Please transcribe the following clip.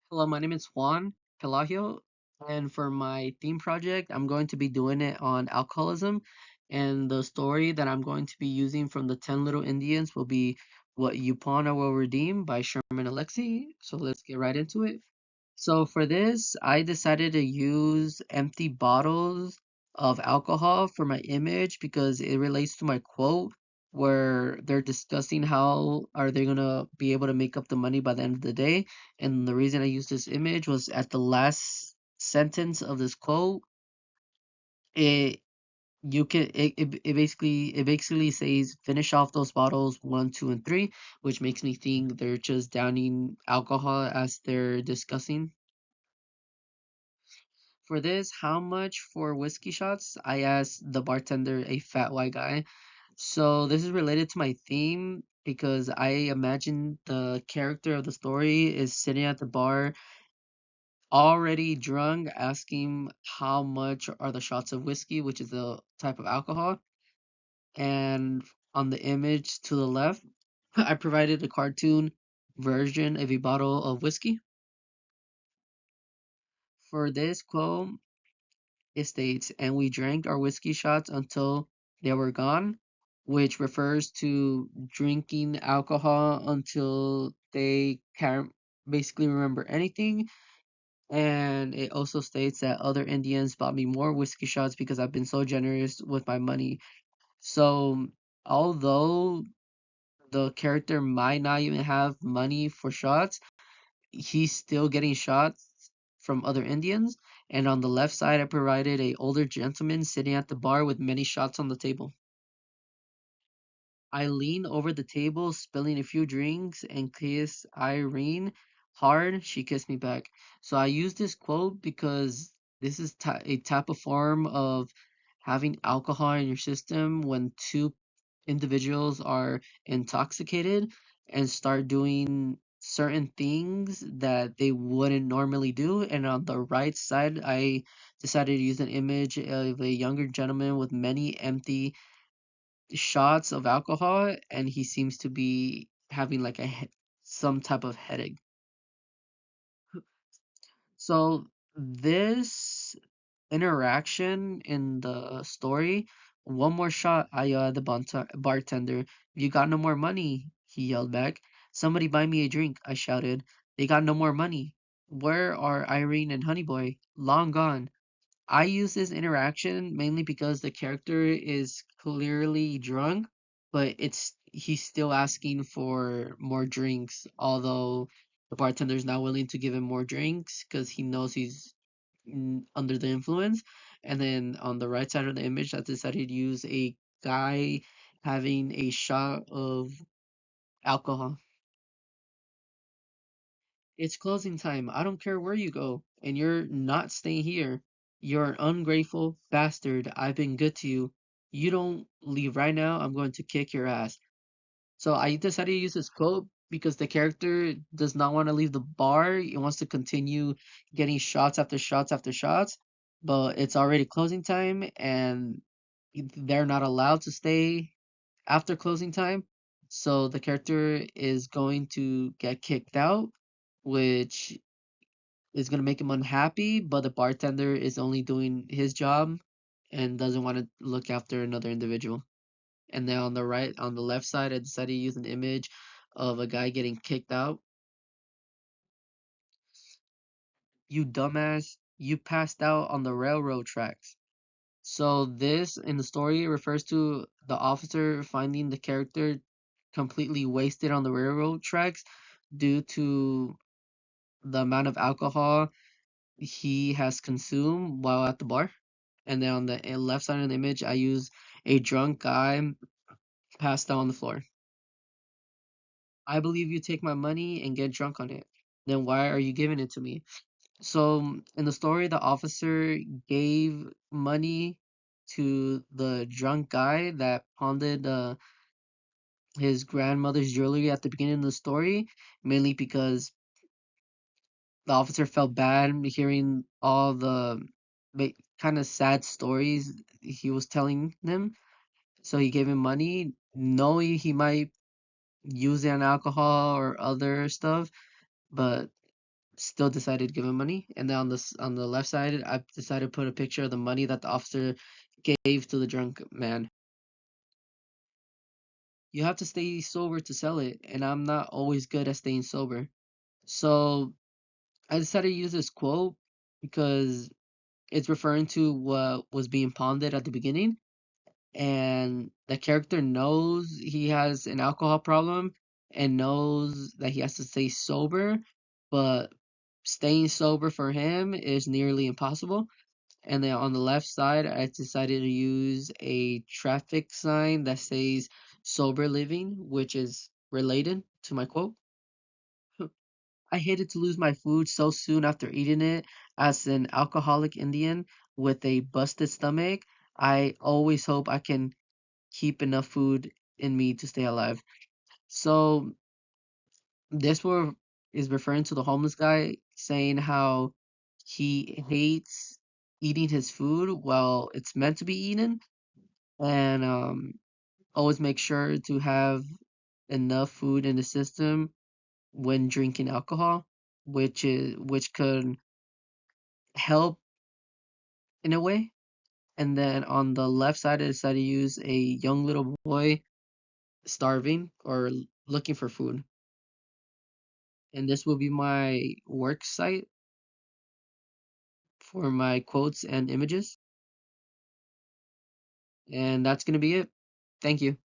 Hello, my name is Juan Pelagio, and for my theme project, I'm going to be doing it on alcoholism. And the story that I'm going to be using from the 10 Little Indians will be What Yupana Will Redeem by Sherman Alexie. So let's get right into it. So for this, I decided to use empty bottles of alcohol for my image because it relates to my quote where they're discussing how are they gonna be able to make up the money by the end of the day. And the reason I used this image was at the last sentence of this quote, it it basically says finish off those bottles one, two, and three, which makes me think they're just downing alcohol as they're discussing. For this, how much for whiskey shots? I asked the bartender, a fat white guy. So this is related to my theme because I imagine the character of the story is sitting at the bar already drunk, asking how much are the shots of whiskey, which is a type of alcohol. And on the image to the left, I provided a cartoon version of a bottle of whiskey. For this quote, it states, and we drank our whiskey shots until they were gone, which refers to drinking alcohol until they can't basically remember anything. And it also states that other Indians bought me more whiskey shots because I've been so generous with my money. So, although the character might not even have money for shots, he's still getting shots from other Indians. And on the left side, I provided a older gentleman sitting at the bar with many shots on the table. I leaned over the table, spilling a few drinks, and kissed Irene hard. She kissed me back. So I use this quote because this is a type of form of having alcohol in your system when two individuals are intoxicated and start doing certain things that they wouldn't normally do. And on the right side, I decided to use an image of a younger gentleman with many empty shots of alcohol, and he seems to be having like some type of headache. So this interaction in the story, one more shot, I yelled at the bartender. You got no more money, he yelled back. Somebody buy me a drink, I shouted. They got no more money. Where are Irene and Honeyboy? Long gone. I use this interaction mainly because the character is clearly drunk, but it's he's still asking for more drinks, although the bartender's not willing to give him more drinks because he knows he's under the influence. And then on the right side of the image, I decided to use a guy having a shot of alcohol. It's closing time. I don't care where you go, and you're not staying here. You're an ungrateful bastard. I've been good to you. You don't leave right now, I'm going to kick your ass. So I decided to use this quote because the character does not want to leave the bar. He wants to continue getting shots after shots after shots, but it's already closing time and they're not allowed to stay after closing time. So the character is going to get kicked out, which is going to make him unhappy, but the bartender is only doing his job and doesn't want to look after another individual. And then on the left side, I decided to use an image of a guy getting kicked out. You dumbass, you passed out on the railroad tracks. So this in the story refers to the officer finding the character completely wasted on the railroad tracks due to the amount of alcohol he has consumed while at the bar. And then on the left side of the image, I use a drunk guy passed out on the floor. I believe you take my money and get drunk on it. Then why are you giving it to me? So in the story, the officer gave money to the drunk guy that pawned his grandmother's jewelry at the beginning of the story, mainly because the officer felt bad hearing all the kind of sad stories he was telling them. So he gave him money, knowing he might use it on alcohol or other stuff, but still decided to give him money. And then on the left side, I decided to put a picture of the money that the officer gave to the drunk man. You have to stay sober to sell it, and I'm not always good at staying sober. So I decided to use this quote because it's referring to what was being ponded at the beginning, and the character knows he has an alcohol problem and knows that he has to stay sober, but staying sober for him is nearly impossible. And then on the left side, I decided to use a traffic sign that says sober living, which is related to my quote. I hated to lose my food so soon after eating it. As an alcoholic Indian with a busted stomach, I always hope I can keep enough food in me to stay alive. So this were is referring to the homeless guy saying how he hates eating his food while it's meant to be eaten, and always make sure to have enough food in the system when drinking alcohol, which could help in a way. And then on the left side, I decided to use a young little boy starving or looking for food. And this will be my work site for my quotes and images. And that's going to be it. Thank you.